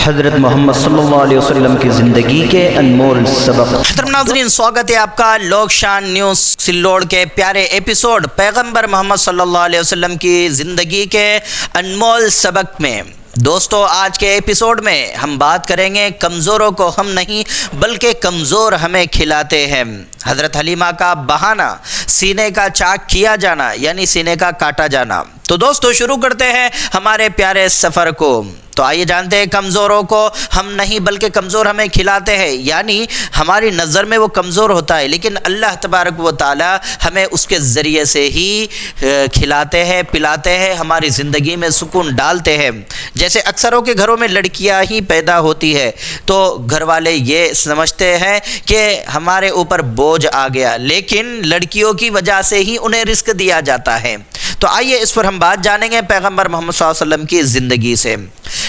حضرت محمد صلی اللہ علیہ وسلم کی زندگی کے انمول سبق۔ محترم ناظرین، سواگت ہے آپ کا لوک شان نیوز سلوڑ کے پیارے ایپیسوڈ پیغمبر محمد صلی اللہ علیہ وسلم کی زندگی کے انمول سبق میں۔ دوستو، آج کے ایپیسوڈ میں ہم بات کریں گے کمزوروں کو ہم نہیں بلکہ کمزور ہمیں کھلاتے ہیں۔ حضرت حلیمہ کا بہانہ سینے کا چاک کیا جانا یعنی سینے کا کاٹا جانا۔ تو دوستو، شروع کرتے ہیں ہمارے پیارے سفر کو۔ تو آئیے جانتے ہیں کمزوروں کو ہم نہیں بلکہ کمزور ہمیں کھلاتے ہیں، یعنی ہماری نظر میں وہ کمزور ہوتا ہے لیکن اللہ تبارک و تعالی ہمیں اس کے ذریعے سے ہی کھلاتے ہیں، پلاتے ہیں، ہماری زندگی میں سکون ڈالتے ہیں۔ جیسے اکثروں کے گھروں میں لڑکیاں ہی پیدا ہوتی ہے تو گھر والے یہ سمجھتے ہیں کہ ہمارے اوپر بوجھ آ گیا، لیکن لڑکیوں کی وجہ سے ہی انہیں رزق دیا جاتا ہے۔ تو آئیے اس پر ہم بات جانیں گے پیغمبر محمد صلی اللہ علیہ وسلم کی زندگی سے۔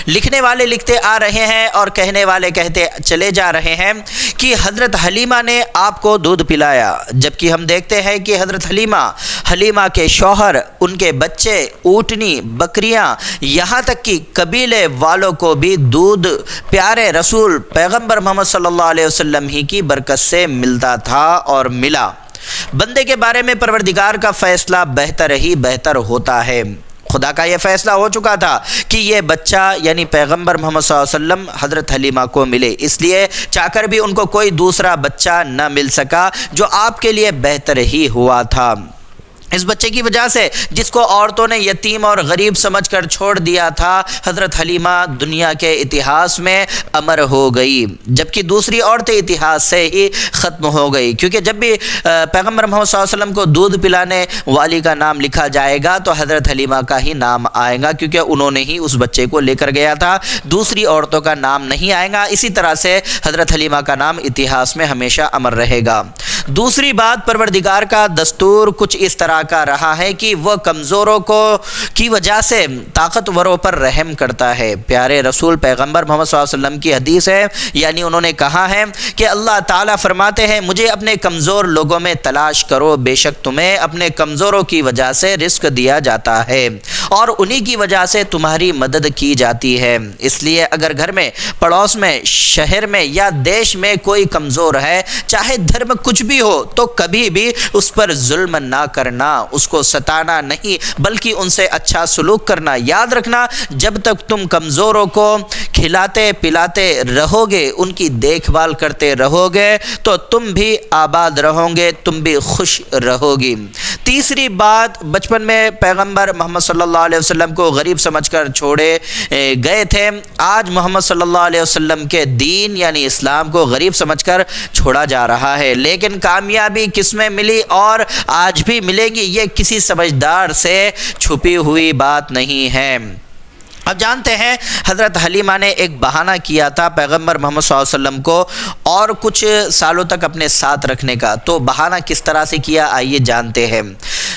لکھنے والے لکھتے آ رہے ہیں اور کہنے والے کہتے چلے جا رہے ہیں کہ حضرت حلیمہ نے آپ کو دودھ پلایا، جبکہ ہم دیکھتے ہیں کہ حضرت حلیمہ کے شوہر، ان کے بچے، اونٹنی، بکریاں، یہاں تک کہ قبیلے والوں کو بھی دودھ پیارے رسول پیغمبر محمد صلی اللہ علیہ وسلم ہی کی برکت سے ملتا تھا اور ملا۔ بندے کے بارے میں پروردگار کا فیصلہ بہتر ہی بہتر ہوتا ہے۔ خدا کا یہ فیصلہ ہو چکا تھا کہ یہ بچہ یعنی پیغمبر محمد صلی اللہ علیہ وسلم حضرت حلیمہ کو ملے، اس لیے چاہ کر بھی ان کو کوئی دوسرا بچہ نہ مل سکا جو آپ کے لیے بہتر ہی ہوا تھا۔ اس بچے کی وجہ سے جس کو عورتوں نے یتیم اور غریب سمجھ کر چھوڑ دیا تھا، حضرت حلیمہ دنیا کے اتہاس میں امر ہو گئی، جبکہ دوسری عورتیں اتہاس سے ہی ختم ہو گئی، کیونکہ جب بھی پیغمبر محمد صلی اللہ علیہ وسلم کو دودھ پلانے والی کا نام لکھا جائے گا تو حضرت حلیمہ کا ہی نام آئے گا، کیونکہ انہوں نے ہی اس بچے کو لے کر گیا تھا، دوسری عورتوں کا نام نہیں آئے گا۔ اسی طرح سے حضرت حلیمہ کا نام اتہاس میں ہمیشہ امر رہے گا۔ دوسری بات، پروردگار کا دستور کچھ اس طرح کا رہا ہے کہ وہ کمزوروں کی وجہ سے طاقتوروں پر رحم کرتا ہے۔ پیارے رسول پیغمبر محمد صلی اللہ علیہ وسلم کی حدیث ہے، یعنی انہوں نے کہا ہے کہ اللہ تعالیٰ فرماتے ہیں مجھے اپنے کمزور لوگوں میں تلاش کرو، بے شک تمہیں اپنے کمزوروں کی وجہ سے رزق دیا جاتا ہے اور انہی کی وجہ سے تمہاری مدد کی جاتی ہے۔ اس لیے اگر گھر میں، پڑوس میں، شہر میں یا دیش میں کوئی کمزور ہے، چاہے دھرم کچھ بھی ہو، تو کبھی بھی اس پر ظلم نہ کرنا، اس کو ستانا نہیں بلکہ ان سے اچھا سلوک کرنا۔ یاد رکھنا، جب تک تم کمزوروں کو کھلاتے پلاتے رہو گے، ان کی دیکھ بھال کرتے رہو گے تو تم بھی آباد رہو گے، تم بھی خوش رہو گی۔ تیسری بات، بچپن میں پیغمبر محمد صلی اللہ علیہ وسلم کو غریب سمجھ کر چھوڑے گئے تھے، آج محمد صلی اللہ علیہ وسلم کے دین یعنی اسلام کو غریب سمجھ کر چھوڑا جا رہا ہے، لیکن کامیابی کس میں ملی اور آج بھی ملے گی، یہ کسی سمجھدار سے چھپی ہوئی بات نہیں ہے۔ اب جانتے ہیں حضرت حلیمہ نے ایک بہانہ کیا تھا پیغمبر محمد صلی اللہ علیہ وسلم کو اور کچھ سالوں تک اپنے ساتھ رکھنے کا۔ تو بہانہ کس طرح سے کیا، آئیے جانتے ہیں۔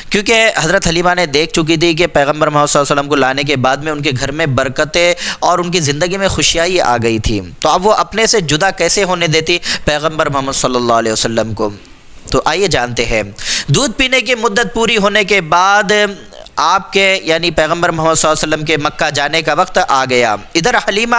کیونکہ حضرت حلیمہ نے دیکھ چکی تھی کہ پیغمبر محمد صلی اللہ علیہ وسلم کو لانے کے بعد میں ان کے گھر میں برکتیں اور ان کی زندگی میں خوشیاں آ گئی تھی، تو اب وہ اپنے سے جدا کیسے ہونے دیتی پیغمبر محمد صلی اللہ علیہ وسلم کو۔ تو آئیے جانتے ہیں۔ دودھ پینے کی مدت پوری ہونے کے بعد آپ کے یعنی پیغمبر محمد صلی اللہ علیہ وسلم کے مکہ جانے کا وقت آ گیا۔ ادھر حلیمہ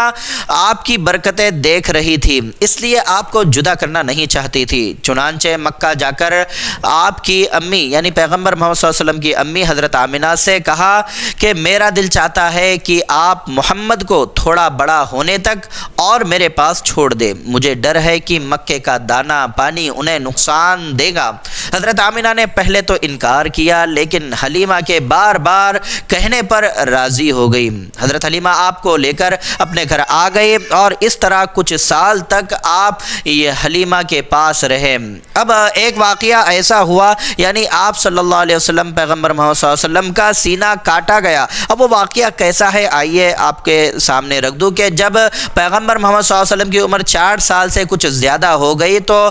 آپ کی برکتیں دیکھ رہی تھی، اس لیے آپ کو جدا کرنا نہیں چاہتی تھی، چنانچہ مکہ جا کر آپ کی امی یعنی پیغمبر محمد صلی اللہ علیہ وسلم کی امی حضرت آمنہ سے کہا کہ میرا دل چاہتا ہے کہ آپ محمد کو تھوڑا بڑا ہونے تک اور میرے پاس چھوڑ دے، مجھے ڈر ہے کہ مکے کا دانہ پانی انہیں نقصان دے گا۔ حضرت آمنہ نے پہلے تو انکار کیا، لیکن حلیمہ کے بار بار کہنے پر راضی ہو گئی۔ حضرت حلیمہ آپ کو لے کر اپنے گھر آ گئے اور اس طرح کچھ سال تک آپ یہ حلیمہ کے پاس رہے۔ اب ایک واقعہ ایسا ہوا، یعنی آپ صلی اللہ علیہ وسلم پیغمبر محمد صلی اللہ علیہ وسلم کا سینہ کاٹا گیا۔ اب وہ واقعہ کیسا ہے آئیے آپ کے سامنے رکھ دوں کہ جب پیغمبر محمد صلی اللہ علیہ وسلم کی عمر 4 سال سے کچھ زیادہ ہو گئی تو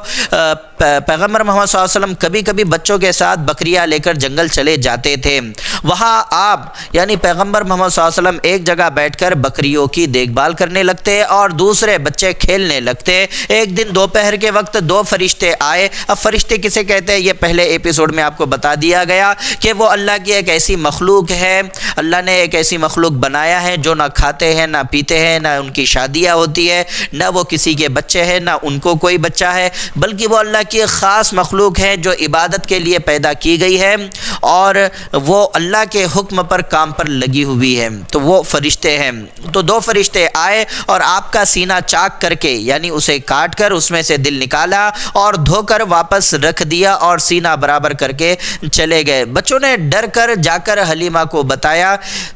پیغمبر محمد صلی اللہ علیہ وسلم کبھی کبھی بچوں کے ساتھ بکریاں لے کر جنگل چلے جاتے تھے. وہاں آپ یعنی پیغمبر محمد صلی اللہ علیہ وسلم ایک جگہ بیٹھ کر بکریوں کی دیکھ بھال کرنے لگتے اور دوسرے بچے کھیلنے لگتے. ایک دن دوپہر کے وقت دو فرشتے آئے. اب فرشتے کسے کہتے ہیں یہ پہلے ایپیسوڈ میں آپ کو بتا دیا گیا کہ وہ اللہ کی ایک ایسی مخلوق ہے. اللہ نے ایک ایسی مخلوق بنایا ہے جو نہ کھاتے ہیں نہ پیتے ہیں, نہ ان کی شادیاں ہوتی ہے, نہ وہ کسی کے بچے ہیں, نہ ان کو کوئی بچہ ہے, بلکہ وہ اللہ کی خاص مخلوق ہے جو عبادت کے لیے پیدا کی گئی ہے اور وہ اللہ کے حکم پر کام پر لگی ہوئی ہے. تو وہ فرشتے ہیں. تو دو فرشتے آئے اور آپ کا سینہ چاک کر کے یعنی اسے کاٹ کر اس میں سے دل نکالا اور دھو کر واپس رکھ دیا اور سینہ برابر کر کے چلے گئے. بچوں نے ڈر کر جا کر حلیمہ کو بتایا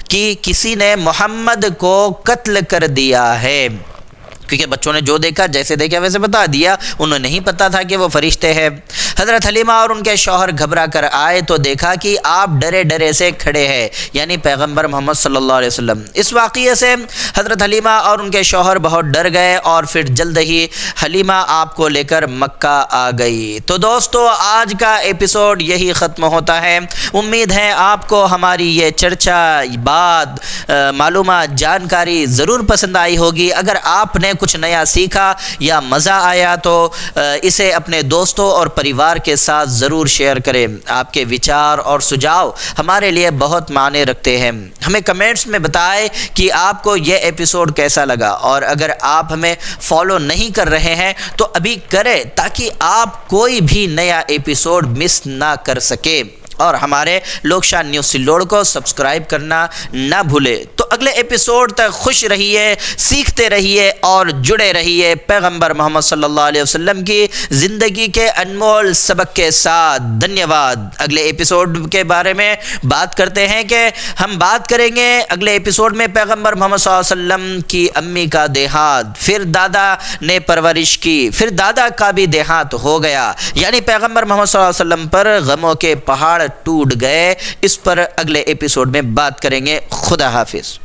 کہ کسی نے محمد کو قتل کر دیا ہے, کیونکہ بچوں نے جو دیکھا جیسے دیکھا ویسے بتا دیا, انہیں نہیں پتا تھا کہ وہ فرشتے ہیں. حضرت حلیمہ اور ان کے شوہر گھبرا کر آئے تو دیکھا کہ آپ ڈرے ڈرے سے کھڑے ہیں یعنی پیغمبر محمد صلی اللہ علیہ وسلم. اس واقعے سے حضرت حلیمہ اور ان کے شوہر بہت ڈر گئے اور پھر جلد ہی حلیمہ آپ کو لے کر مکہ آ گئی. تو دوستو آج کا ایپیسوڈ یہی ختم ہوتا ہے. امید ہے آپ کو ہماری یہ چرچا, بات, معلومات, جانکاری ضرور پسند آئی ہوگی. اگر آپ نے کچھ نیا سیکھا یا مزہ آیا تو اسے اپنے دوستوں اور پریوار کے ساتھ ضرور شیئر کریں. آپ کے وچار اور سجھاؤ ہمارے لیے بہت معنی رکھتے ہیں. ہمیں کمنٹس میں بتائیں کہ آپ کو یہ ایپیسوڈ کیسا لگا, اور اگر آپ ہمیں فالو نہیں کر رہے ہیں تو ابھی کریں تاکہ آپ کوئی بھی نیا ایپیسوڈ مس نہ کر سکے, اور ہمارے لوگ شان نیوز سلوڑ کو سبسکرائب کرنا نہ بھولے. تو اگلے ایپیسوڈ تک خوش رہیے, سیکھتے رہیے اور جڑے رہیے پیغمبر محمد صلی اللہ علیہ وسلم کی زندگی کے انمول سبق کے ساتھ. دھنیہ واد. اگلے ایپیسوڈ کے بارے میں بات کرتے ہیں کہ ہم بات کریں گے اگلے ایپیسوڈ میں پیغمبر محمد صلی اللہ علیہ وسلم کی امی کا دیہات, پھر دادا نے پرورش کی, پھر دادا کا بھی دیہات ہو گیا, یعنی پیغمبر محمد صلی اللہ علیہ وسلم پر غموں کے پہاڑ ٹوٹ گئے. اس پر اگلے ایپیسوڈ میں بات کریں گے. خدا حافظ.